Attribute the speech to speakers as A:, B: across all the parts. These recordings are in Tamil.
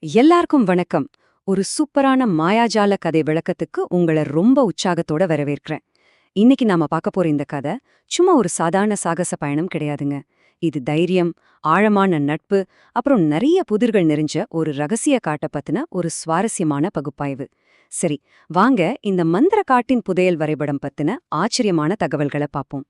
A: எல்லாருக்கும் வணக்கம். ஒரு சூப்பரான மாயாஜால கதை விளக்கத்துக்கு உங்கள ரொம்ப உற்சாகத்தோட வரவேற்கிறேன். இன்னைக்கு நாம பார்க்க போற இந்த கதை சும்மா ஒரு சாதாரண சாகச பயணம் கிடையாதுங்க. இது தைரியம், ஆழமான நட்பு, அப்புறம் நிறைய புதிர்கள் நிறைஞ்ச ஒரு ரகசிய காட்டை பத்தின ஒரு சுவாரஸ்யமான பகுப்பாய்வு. சரி, வாங்க இந்த மந்திர காட்டின் புதையல் வரைபடம் பத்தின ஆச்சரியமான தகவல்களை பார்ப்போம்.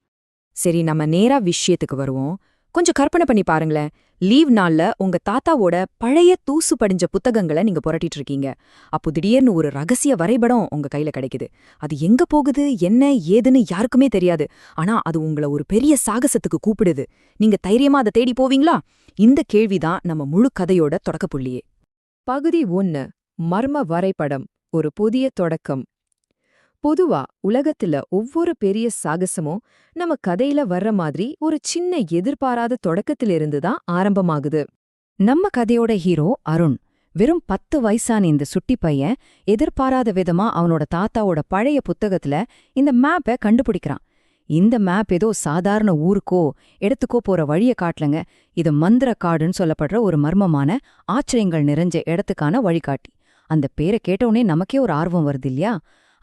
B: சரி, நம்ம நேரா விஷயத்துக்கு வருவோம். கொஞ்சம் கற்பனை பண்ணி பாருங்களேன். லீவ் நாள்ல உங்க தாத்தாவோட பழைய தூசு படிஞ்ச புத்தகங்களை நீங்க புரட்டிட்டு இருக்கீங்க. அப்போ திடீர்னு ஒரு ரகசிய வரைபடம் உங்க கையில கிடைக்குது. அது எங்க போகுது, என்ன ஏதுன்னு யாருக்குமே தெரியாது. ஆனா அது உங்களை ஒரு பெரிய சாகசத்துக்கு கூப்பிடுது. நீங்க தைரியமா அதை தேடி போவீங்களா? இந்த கேள்விதான் நம்ம முழு கதையோட தொடக்கப்புள்ளியே. பகுதி 1. மர்ம வரைபடம், ஒரு புதிய தொடக்கம். பொதுவா உலகத்துல ஒவ்வொரு பெரிய சாகசமும் நம்ம கதையில வர்ற மாதிரி ஒரு சின்ன எதிர்பாராத தொடக்கத்திலிருந்து தான் ஆரம்பமாகுது. நம்ம கதையோட ஹீரோ அருண். வெறும் 10 வயசான இந்த சுட்டி பையன் எதிர்பாராத விதமா அவனோட தாத்தாவோட பழைய புத்தகத்துல இந்த மேப்பை கண்டுபிடிக்கிறான். இந்த மேப் ஏதோ சாதாரண ஊருக்கோ இடத்துக்கோ போற வழிய காட்டலங்க. இது மந்திர காடுன்னு சொல்லப்படுற ஒரு மர்மமான ஆச்சரியங்கள் நிறைஞ்ச இடத்துக்கான வழிகாட்டி. அந்த பேரை கேட்டவுடனே நமக்கே ஒரு ஆர்வம் வருது இல்லையா?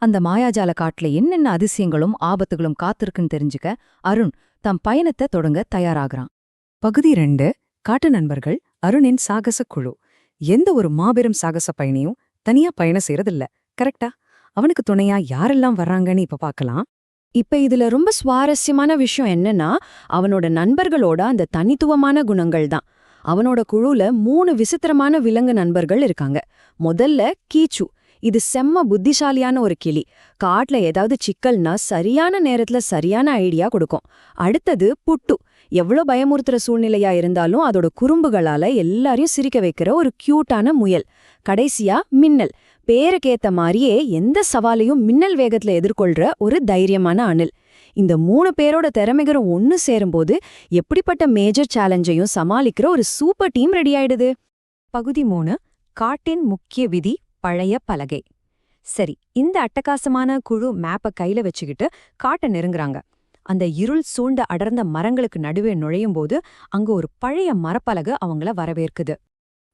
B: அந்த மாயாஜால காட்டுல என்னென்ன அதிசயங்களும் ஆபத்துகளும் காத்திருக்குன்னு தெரிஞ்சுக்க அருண் தம் பயணத்தை தொடங்க தயாராகிறான்.
A: பகுதி 2. காட்டு நண்பர்கள், அருணின் சாகச குழு. எந்த ஒரு மாபெரும் சாகச பயணியும் தனியா பயணம் செய்யறதில்ல, கரெக்டா? அவனுக்கு துணையா யாரெல்லாம் வர்றாங்கன்னு இப்ப பார்க்கலாம்.
B: இப்ப இதுல ரொம்ப சுவாரஸ்யமான விஷயம் என்னன்னா, அவனோட நண்பர்களோட அந்த தனித்துவமான குணங்கள் தான். அவனோட குழுல 3 விசித்திரமான விலங்கு நண்பர்கள் இருக்காங்க. முதல்ல கீச்சு. இது செம்ம புத்திசாலியான ஒரு கிளி. காட்டுல ஏதாவது சிக்கல்னா சரியான நேரத்துல சரியான ஐடியா கொடுக்கும். அடுத்தது புட்டு. எவ்வளோ பயமுறுத்துற சூழ்நிலையா இருந்தாலும் அதோட குறும்புகளால எல்லாரையும் சிரிக்க வைக்கிற ஒரு கியூட்டான முயல். கடைசியா மின்னல். பேருக்கேத்த மாதிரியே எந்த சவாலையும் மின்னல் வேகத்துல எதிர்கொள்ற ஒரு தைரியமான அணில். இந்த 3 பேரோட திறமைகளும் ஒன்னு சேரும்போது எப்படிப்பட்ட மேஜர் சேலஞ்சையும் சமாளிக்கிற ஒரு சூப்பர் டீம் ரெடி ஆயிடுது.
A: பகுதி 3. காட்டின் முக்கிய விதி, பழைய பலகை. சரி, இந்த அட்டகாசமான குழு மேப்பை கையில வச்சுக்கிட்டு காட்டை நெருங்குறாங்க. அந்த இருள் சூழ்ந்த அடர்ந்த மரங்களுக்கு நடுவே நுழையும்போது அங்க ஒரு பழைய மரப்பலகை அவங்கள வரவேற்குது.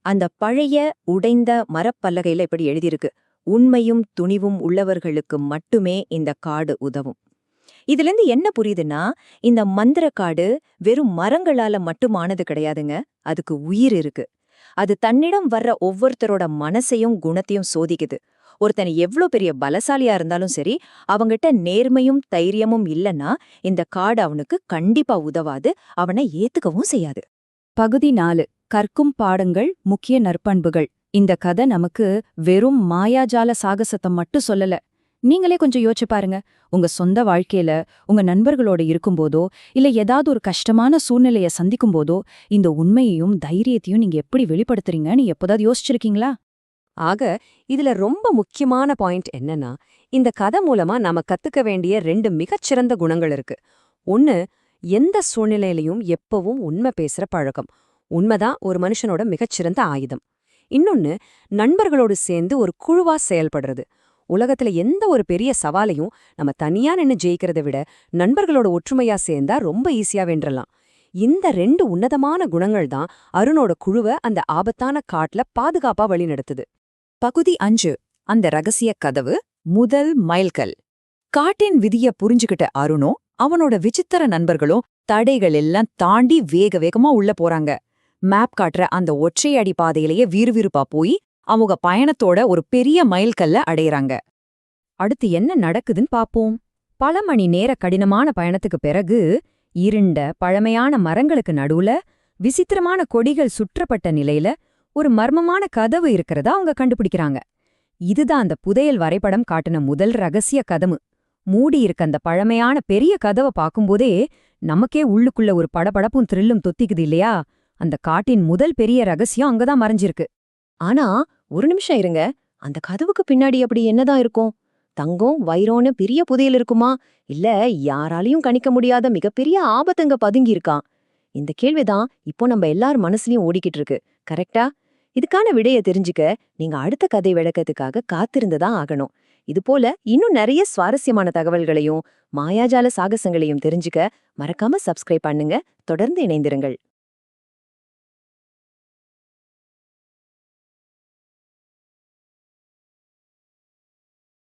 A: அந்த பழைய உடைந்த மரப்பலகையில இப்படி எழுதியிருக்கு: உண்மையும் துணிவும் உள்ளவர்களுக்கு மட்டுமே இந்த காடு உதவும். இதுலேருந்து என்ன புரியுதுன்னா, இந்த மந்திர காடு வெறும் மரங்களால மட்டுமானது கிடையாதுங்க. அதுக்கு உயிர் இருக்கு. அது தன்னிடம் வர்ற ஒவ்வொருத்தரோட மனசையும் குணத்தையும் சோதிக்குது. ஒருத்தன் எவ்ளோ பெரிய பலசாலியா இருந்தாலும் சரி, அவங்கிட்ட நேர்மையும் தைரியமும் இல்லைன்னா இந்த காடு அவனுக்கு கண்டிப்பா உதவாது, அவனை ஏத்துக்கவும் செய்யாது.
B: பகுதி 4. கற்கும் பாடங்கள், முக்கிய நற்பண்புகள். இந்த கதை நமக்கு வெறும் மாயாஜால சாகசத்தை மட்டும் சொல்லல. நீங்களே கொஞ்சம் யோசிச்சு பாருங்க. உங்க சொந்த வாழ்க்கையில உங்க நண்பர்களோட இருக்கும்போதோ இல்ல ஏதாவது ஒரு கஷ்டமான சூழ்நிலைய சந்திக்கும்போதோ இந்த உண்மையையும் தைரியத்தையும் நீங்க எப்படி வெளிப்படுத்துறீங்கன்னு எப்போதாவது யோசிச்சிருக்கீங்களா?
A: ஆக இதுல ரொம்ப முக்கியமான பாயிண்ட் என்னன்னா, இந்த கதை மூலமா நாம கத்துக்க வேண்டிய 2 மிகச்சிறந்த குணங்கள் இருக்கு. ஒன்னு, எந்த சூழ்நிலையிலையும் எப்பவும் உண்மை பேசுற பழக்கம். உண்மைதான் ஒரு மனுஷனோட மிகச்சிறந்த ஆயுதம். இன்னொன்னு, நண்பர்களோடு சேர்ந்து ஒரு குழுவா செயல்படுறது. உலகத்துல எந்த ஒரு பெரிய சவாலையும் நம்ம தனியா நின்னு ஜெயிக்கிறத விட நண்பர்களோட ஒற்றுமையா சேர்ந்தா ரொம்ப ஈஸியா வென்றலாம். இந்த 2 உன்னதமான குணங்கள் தான் அருணோட குழுவை அந்த ஆபத்தான காட்டுல பாதுகாப்பா வழி நடத்துது.
B: பகுதி 5. அந்த ரகசிய கதவு, முதல் மைல்கல். காட்டின் விதிய புரிஞ்சுகிட்ட அருணும் அவனோட விசித்திர நண்பர்களும் தடைகள் எல்லாம் தாண்டி வேக வேகமா உள்ள போறாங்க. மேப் காட்டுற அந்த ஒற்றை அடி பாதையிலேயே விறுவிறுப்பா போய் அவங்க பயணத்தோட ஒரு பெரிய மைல்கல்ல அடையறாங்க. அடுத்து என்ன நடக்குதுன்னு பாப்போம். பல மணி நேர கடினமான பயணத்துக்கு பிறகு இருண்ட பழமையான மரங்களுக்கு நடுவுல விசித்திரமான கொடிகள் சுற்றப்பட்ட நிலையில ஒரு மர்மமான கதவு இருக்கிறதா அவங்க கண்டுபிடிக்கிறாங்க. இதுதான் அந்த புதையல் வரைபடம் காட்டின முதல் ரகசிய கதவு. மூடி இருக்க அந்த பழமையான பெரிய கதவை பார்க்கும்போதே நமக்கே உள்ளுக்குள்ள ஒரு படபடப்பும் த்ரில்லும் தொத்திக்குது இல்லையா? அந்த காட்டின் முதல் பெரிய ரகசியம் அங்கதான் மறைஞ்சிருக்கு.
A: ஆனா ஒரு நிமிஷம் இருங்க, அந்த கதவுக்கு பின்னாடி அப்படி என்னதான் இருக்கும்? தங்கம், வைரோன்னு பெரிய புதையல் இருக்குமா? இல்ல யாராலையும் கணிக்க முடியாத மிகப்பெரிய ஆபத்துங்க பதுங்கி இருக்கான்? இந்த கேள்விதான் இப்போ நம்ம எல்லார் மனசுலயும் ஓடிக்கிட்டு இருக்கு, கரெக்டா? இதுக்கான விடைய தெரிஞ்சுக்க நீங்க அடுத்த கதை விளக்கத்துக்காக காத்திருந்துதான் ஆகணும். இது போல இன்னும் நிறைய சுவாரஸ்யமான தகவல்களையும் மாயாஜால சாகசங்களையும் தெரிஞ்சுக்க மறக்காம சப்ஸ்கிரைப் பண்ணுங்க. தொடர்ந்து இணைந்திருங்கள்.